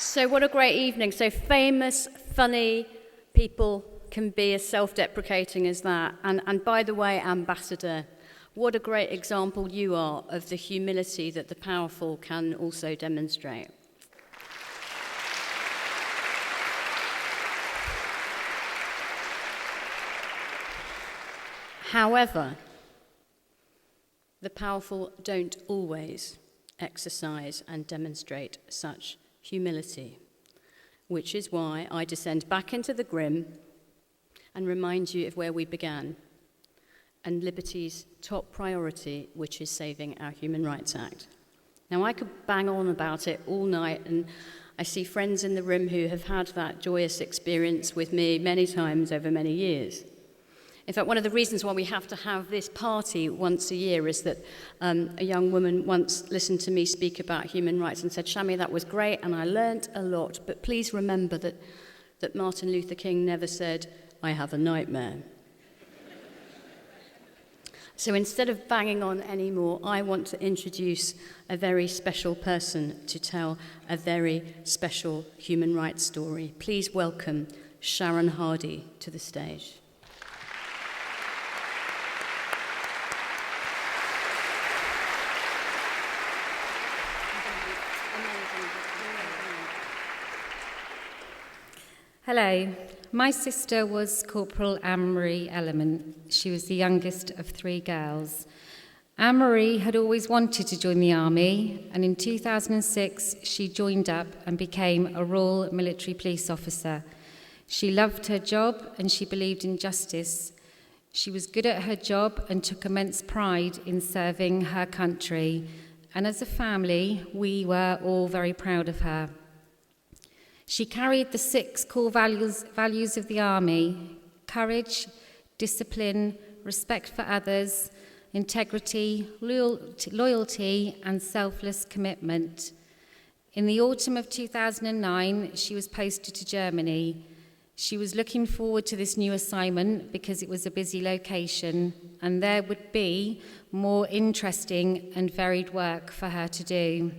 So what a great evening. So famous, funny people can be as self-deprecating as that. And by the way, Ambassador, what a great example you are of the humility that the powerful can also demonstrate. However, the powerful don't always exercise and demonstrate such humility, which is why I descend back into the grim and remind you of where we began, and liberty's top priority, which is saving our Human Rights Act. Now, I could bang on about it all night, and I see friends in the room who have had that joyous experience with me many times over many years. In fact, one of the reasons why we have to have this party once a year is that a young woman once listened to me speak about human rights and said, Shami, that was great, and I learnt a lot, but please remember that Martin Luther King never said, I have a nightmare. So instead of banging on anymore, I want to introduce a very special person to tell a very special human rights story. Please welcome Sharon Hardy to the stage. Hello, my sister was Corporal Anne-Marie Element. She was the youngest of 3 girls. Anne-Marie had always wanted to join the army, and in 2006 she joined up and became a Royal Military Police Officer. She loved her job and she believed in justice. She was good at her job and took immense pride in serving her country, and as a family we were all very proud of her. She carried the 6 core values of the army: courage, discipline, respect for others, integrity, loyalty, and selfless commitment. In the autumn of 2009, she was posted to Germany. She was looking forward to this new assignment because it was a busy location and there would be more interesting and varied work for her to do.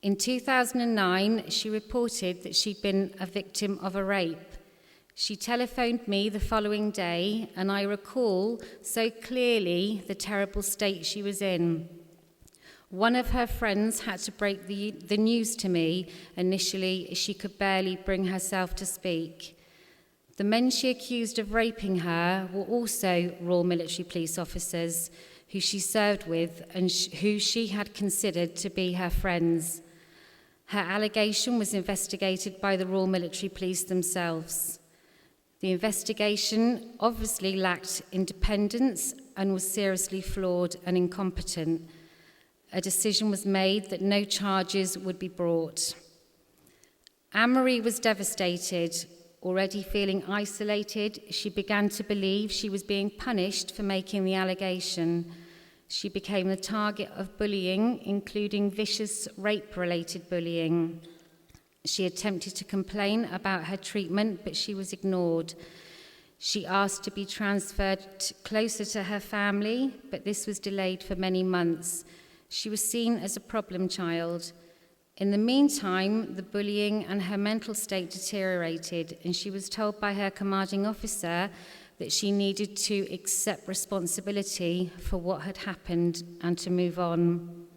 In 2009, she reported that she'd been a victim of a rape. She telephoned me the following day, and I recall so clearly the terrible state she was in. One of her friends had to break the news to me. Initially, she could barely bring herself to speak. The men she accused of raping her were also Royal Military Police officers who she served with and who she had considered to be her friends. Her allegation was investigated by the Royal Military Police themselves. The investigation obviously lacked independence and was seriously flawed and incompetent. A decision was made that no charges would be brought. Anne-Marie was devastated. Already feeling isolated, she began to believe she was being punished for making the allegation. She became the target of bullying, including vicious rape-related bullying. She attempted to complain about her treatment, but she was ignored. She asked to be transferred closer to her family, but this was delayed for many months. She was seen as a problem child. In the meantime, the bullying and her mental state deteriorated, and she was told by her commanding officer that she needed to accept responsibility for what had happened and to move on.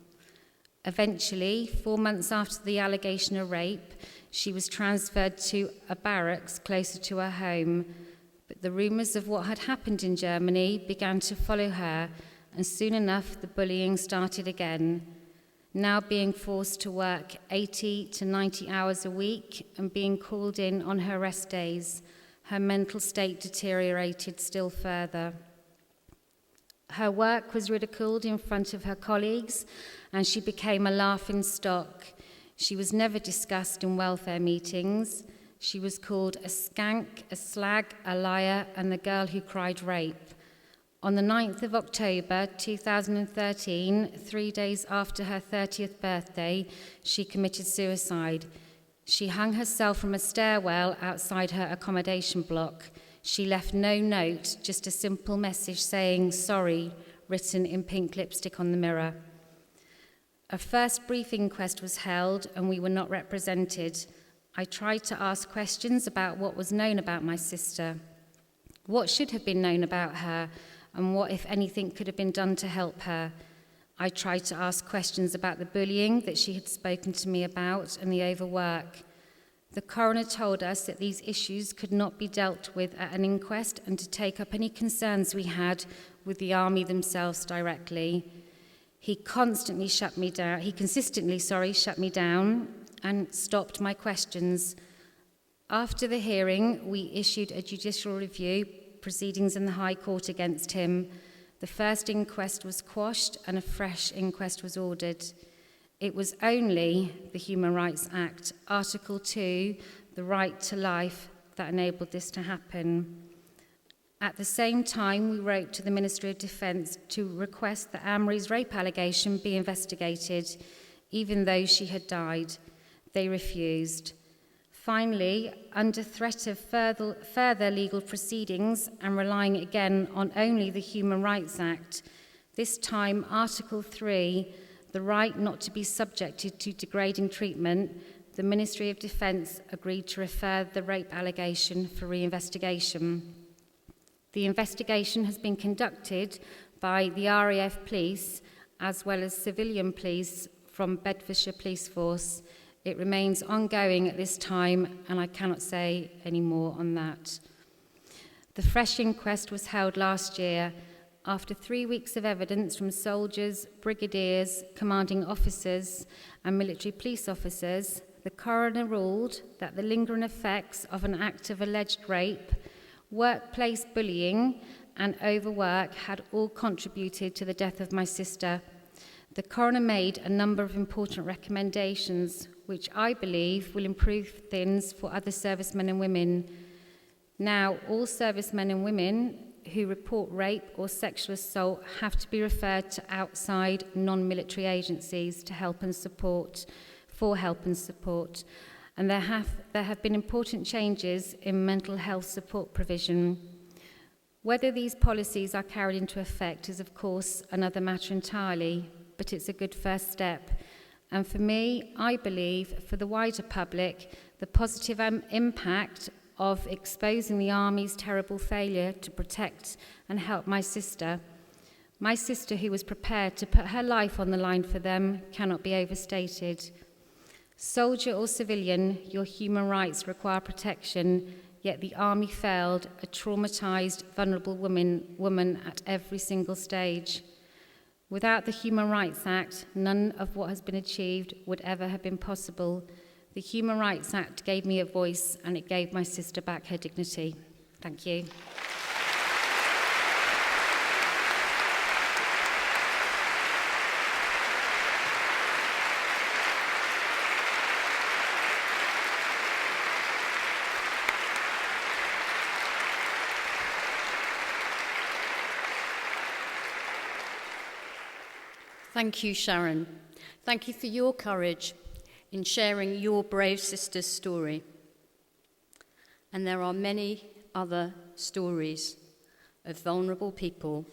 Eventually, 4 months after the allegation of rape, she was transferred to a barracks closer to her home. But the rumours of what had happened in Germany began to follow her, and soon enough the bullying started again. Now being forced to work 80 to 90 hours a week and being called in on her rest days, her mental state deteriorated still further. Her work was ridiculed in front of her colleagues, and she became a laughing stock. She was never discussed in welfare meetings. She was called a skank, a slag, a liar, and the girl who cried rape. On the 9th of October 2013, 3 days after her 30th birthday, she committed suicide. She hung herself from a stairwell outside her accommodation block. She left no note, just a simple message saying, "Sorry," written in pink lipstick on the mirror. A first brief inquest was held and we were not represented. I tried to ask questions about what was known about my sister, what should have been known about her, and what, if anything, could have been done to help her. I tried to ask questions about the bullying that she had spoken to me about and the overwork. The coroner told us that these issues could not be dealt with at an inquest and to take up any concerns we had with the army themselves directly. He consistently shut me down and stopped my questions. After the hearing, we issued a judicial review proceedings in the High Court against him. The first inquest was quashed and a fresh inquest was ordered. It was only the Human Rights Act, Article 2, the right to life, that enabled this to happen. At the same time, we wrote to the Ministry of Defence to request that Anne-Marie's rape allegation be investigated, even though she had died. They refused. Finally, under threat of further legal proceedings and relying again on only the Human Rights Act, this time Article 3, the right not to be subjected to degrading treatment, the Ministry of Defence agreed to refer the rape allegation for reinvestigation. The investigation has been conducted by the RAF Police as well as civilian police from Bedfordshire Police Force. It remains ongoing at this time, and I cannot say any more on that. The fresh inquest was held last year. After 3 weeks of evidence from soldiers, brigadiers, commanding officers, and military police officers, the coroner ruled that the lingering effects of an act of alleged rape, workplace bullying, and overwork had all contributed to the death of my sister. The coroner made a number of important recommendations, which I believe will improve things for other servicemen and women. Now, all servicemen and women who report rape or sexual assault have to be referred to outside non-military agencies to help and support. And there have been important changes in mental health support provision. Whether these policies are carried into effect is, of course, another matter entirely, but it's a good first step. And for me, I believe, for the wider public, the positive impact of exposing the Army's terrible failure to protect and help my sister who was prepared to put her life on the line for them, cannot be overstated. Soldier or civilian, your human rights require protection, yet the Army failed a traumatised, vulnerable woman at every single stage. Without the Human Rights Act, none of what has been achieved would ever have been possible. The Human Rights Act gave me a voice, and it gave my sister back her dignity. Thank you. Thank you, Sharon. Thank you for your courage in sharing your brave sister's story. And there are many other stories of vulnerable people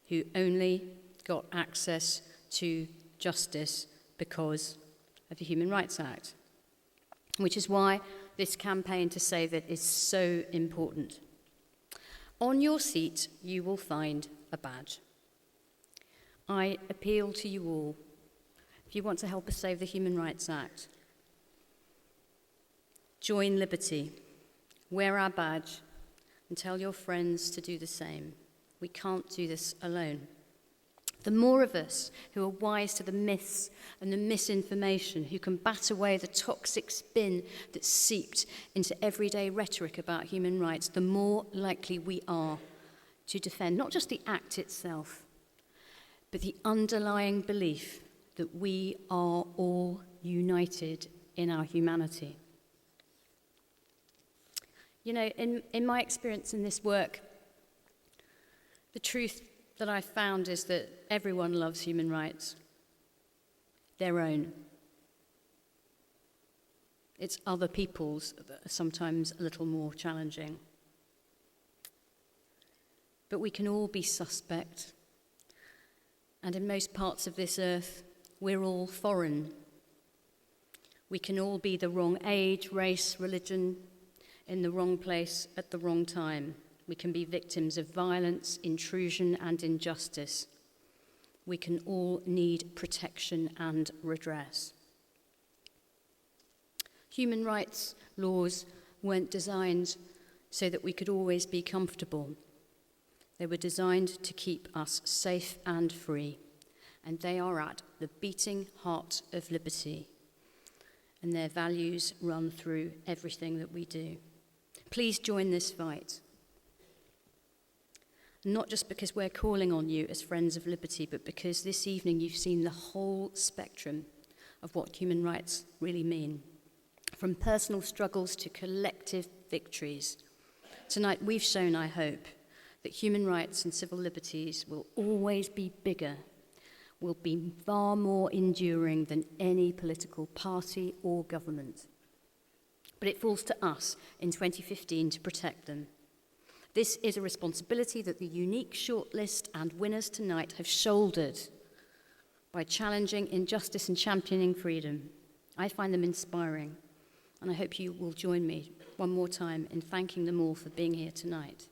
who only got access to justice because of the Human Rights Act, which is why this campaign to save it is so important. On your seat, you will find a badge. I appeal to you all, if you want to help us save the Human Rights Act, join Liberty, wear our badge, and tell your friends to do the same. We can't do this alone. The more of us who are wise to the myths and the misinformation, who can bat away the toxic spin that's seeped into everyday rhetoric about human rights, the more likely we are to defend not just the act itself, but the underlying belief that we are all united in our humanity. You know, in my experience in this work, the truth that I found is that everyone loves human rights, their own. It's other people's that are sometimes a little more challenging. But we can all be suspect. And in most parts of this earth, we're all foreign. We can all be the wrong age, race, religion, in the wrong place at the wrong time. We can be victims of violence, intrusion, and injustice. We can all need protection and redress. Human rights laws weren't designed so that we could always be comfortable. They were designed to keep us safe and free, and they are at the beating heart of liberty, and their values run through everything that we do. Please join this fight. Not just because we're calling on you as friends of liberty, but because this evening you've seen the whole spectrum of what human rights really mean. From personal struggles to collective victories. Tonight we've shown, I hope, that human rights and civil liberties will always be bigger, will be far more enduring than any political party or government. But it falls to us in 2015 to protect them. This is a responsibility that the unique shortlist and winners tonight have shouldered by challenging injustice and championing freedom. I find them inspiring, and I hope you will join me one more time in thanking them all for being here tonight.